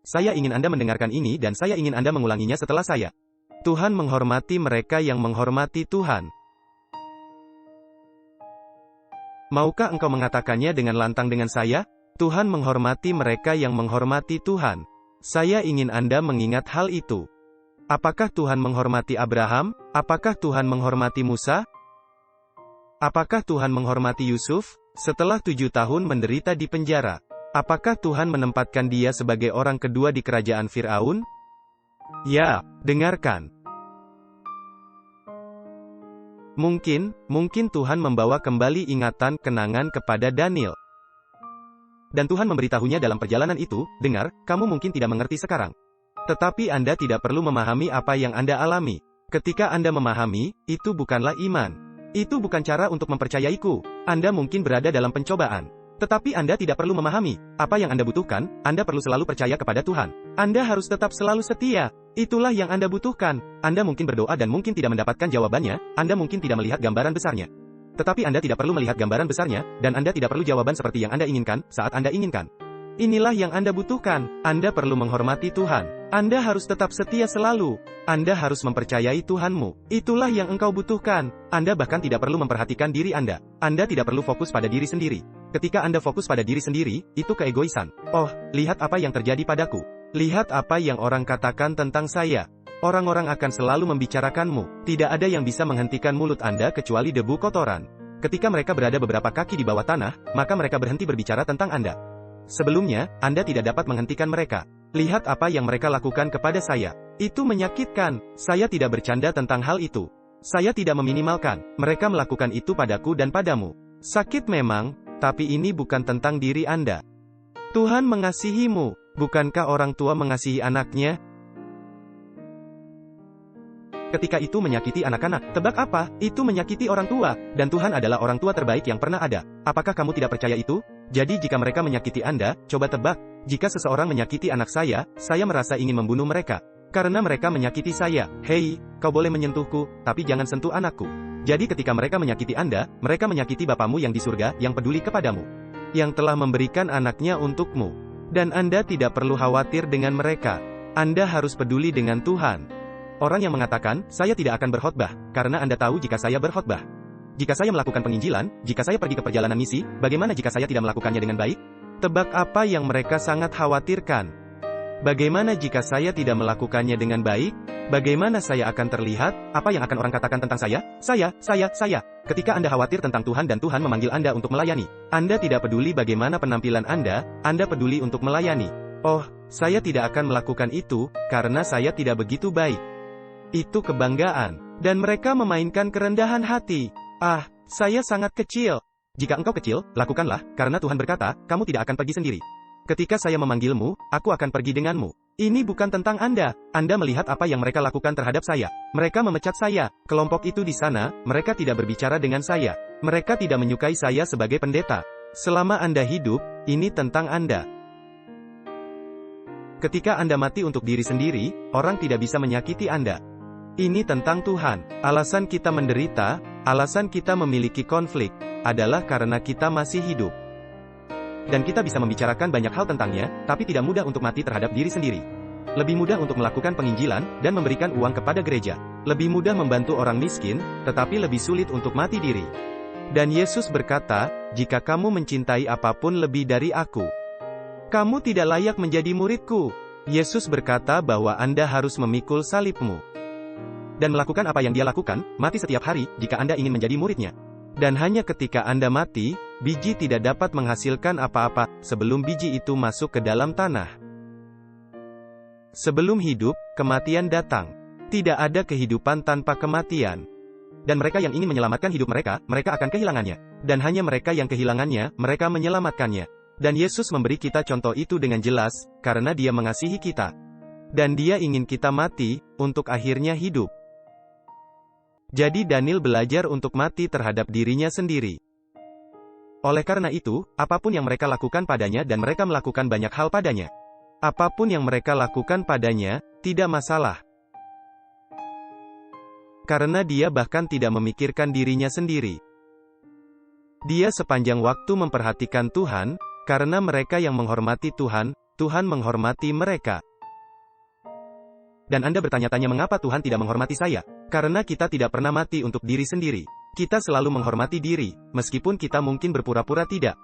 saya ingin Anda mendengarkan ini dan saya ingin Anda mengulanginya setelah saya. Tuhan menghormati mereka yang menghormati Tuhan. Maukah engkau mengatakannya dengan lantang dengan saya? Tuhan menghormati mereka yang menghormati Tuhan. Saya ingin Anda mengingat hal itu. Apakah Tuhan menghormati Abraham? Apakah Tuhan menghormati Musa? Apakah Tuhan menghormati Yusuf? Setelah 7 tahun menderita di penjara, apakah Tuhan menempatkan dia sebagai orang kedua di kerajaan Firaun? Ya, dengarkan. Mungkin Tuhan membawa kembali ingatan kenangan kepada Daniel. Dan Tuhan memberitahunya dalam perjalanan itu, dengar, kamu mungkin tidak mengerti sekarang. Tetapi Anda tidak perlu memahami apa yang Anda alami. Ketika Anda memahami, itu bukanlah iman. Itu bukan cara untuk mempercayaiku. Anda mungkin berada dalam pencobaan. Tetapi Anda tidak perlu memahami apa yang Anda butuhkan, Anda perlu selalu percaya kepada Tuhan. Anda harus tetap selalu setia. Itulah yang Anda butuhkan. Anda mungkin berdoa dan mungkin tidak mendapatkan jawabannya, Anda mungkin tidak melihat gambaran besarnya. Tetapi Anda tidak perlu melihat gambaran besarnya, dan Anda tidak perlu jawaban seperti yang Anda inginkan, saat Anda inginkan. Inilah yang Anda butuhkan. Anda perlu menghormati Tuhan. Anda harus tetap setia selalu. Anda harus mempercayai Tuhanmu. Itulah yang engkau butuhkan. Anda bahkan tidak perlu memperhatikan diri Anda. Anda tidak perlu fokus pada diri sendiri. Ketika Anda fokus pada diri sendiri, itu keegoisan. Oh, lihat apa yang terjadi padaku. Lihat apa yang orang katakan tentang saya. Orang-orang akan selalu membicarakanmu. Tidak ada yang bisa menghentikan mulut Anda kecuali debu kotoran. Ketika mereka berada beberapa kaki di bawah tanah, maka mereka berhenti berbicara tentang Anda. Sebelumnya, Anda tidak dapat menghentikan mereka. Lihat apa yang mereka lakukan kepada saya. Itu menyakitkan. Saya tidak bercanda tentang hal itu. Saya tidak meminimalkan. Mereka melakukan itu padaku dan padamu. Sakit memang, tapi ini bukan tentang diri Anda. Tuhan mengasihimu. Bukankah orang tua mengasihi anaknya? Ketika itu menyakiti anak-anak, tebak apa? Itu menyakiti orang tua. Dan Tuhan adalah orang tua terbaik yang pernah ada. Apakah kamu tidak percaya itu? Jadi jika mereka menyakiti Anda, coba tebak. Jika seseorang menyakiti anak saya merasa ingin membunuh mereka. Karena mereka menyakiti saya. Hei, kau boleh menyentuhku, tapi jangan sentuh anakku. Jadi ketika mereka menyakiti Anda, mereka menyakiti Bapamu yang di surga, yang peduli kepadamu. Yang telah memberikan anaknya untukmu. Dan Anda tidak perlu khawatir dengan mereka. Anda harus peduli dengan Tuhan. Orang yang mengatakan, saya tidak akan berkhotbah, karena Anda tahu jika saya berkhotbah. Jika saya melakukan penginjilan, jika saya pergi ke perjalanan misi, bagaimana jika saya tidak melakukannya dengan baik? Tebak apa yang mereka sangat khawatirkan? Bagaimana jika saya tidak melakukannya dengan baik? Bagaimana saya akan terlihat? Apa yang akan orang katakan tentang saya? Saya. Ketika Anda khawatir tentang Tuhan dan Tuhan memanggil Anda untuk melayani, Anda tidak peduli bagaimana penampilan Anda peduli untuk melayani. Oh, saya tidak akan melakukan itu, karena saya tidak begitu baik. Itu kebanggaan. Dan mereka memainkan kerendahan hati. Ah, saya sangat kecil. Jika engkau kecil, lakukanlah, karena Tuhan berkata, kamu tidak akan pergi sendiri. Ketika saya memanggilmu, aku akan pergi denganmu. Ini bukan tentang Anda. Anda melihat apa yang mereka lakukan terhadap saya. Mereka memecat saya. Kelompok itu di sana, mereka tidak berbicara dengan saya. Mereka tidak menyukai saya sebagai pendeta. Selama Anda hidup, ini tentang Anda. Ketika Anda mati untuk diri sendiri, orang tidak bisa menyakiti Anda. Ini tentang Tuhan. Alasan kita menderita, alasan kita memiliki konflik, adalah karena kita masih hidup. Dan kita bisa membicarakan banyak hal tentangnya, tapi tidak mudah untuk mati terhadap diri sendiri. Lebih mudah untuk melakukan penginjilan, dan memberikan uang kepada gereja. Lebih mudah membantu orang miskin, tetapi lebih sulit untuk mati diri. Dan Yesus berkata, jika kamu mencintai apapun lebih dari aku, kamu tidak layak menjadi muridku. Yesus berkata bahwa Anda harus memikul salibmu. Dan melakukan apa yang dia lakukan, mati setiap hari, jika Anda ingin menjadi muridnya. Dan hanya ketika Anda mati, biji tidak dapat menghasilkan apa-apa, sebelum biji itu masuk ke dalam tanah. Sebelum hidup, kematian datang. Tidak ada kehidupan tanpa kematian. Dan mereka yang ingin menyelamatkan hidup mereka, mereka akan kehilangannya. Dan hanya mereka yang kehilangannya, mereka menyelamatkannya. Dan Yesus memberi kita contoh itu dengan jelas, karena Dia mengasihi kita. Dan Dia ingin kita mati, untuk akhirnya hidup. Jadi Daniel belajar untuk mati terhadap dirinya sendiri. Oleh karena itu, apapun yang mereka lakukan padanya dan mereka melakukan banyak hal padanya. Apapun yang mereka lakukan padanya, tidak masalah. Karena dia bahkan tidak memikirkan dirinya sendiri. Dia sepanjang waktu memperhatikan Tuhan, karena mereka yang menghormati Tuhan, Tuhan menghormati mereka. Dan Anda bertanya-tanya mengapa Tuhan tidak menghormati saya? Karena kita tidak pernah mati untuk diri sendiri. Kita selalu menghormati diri, meskipun kita mungkin berpura-pura tidak.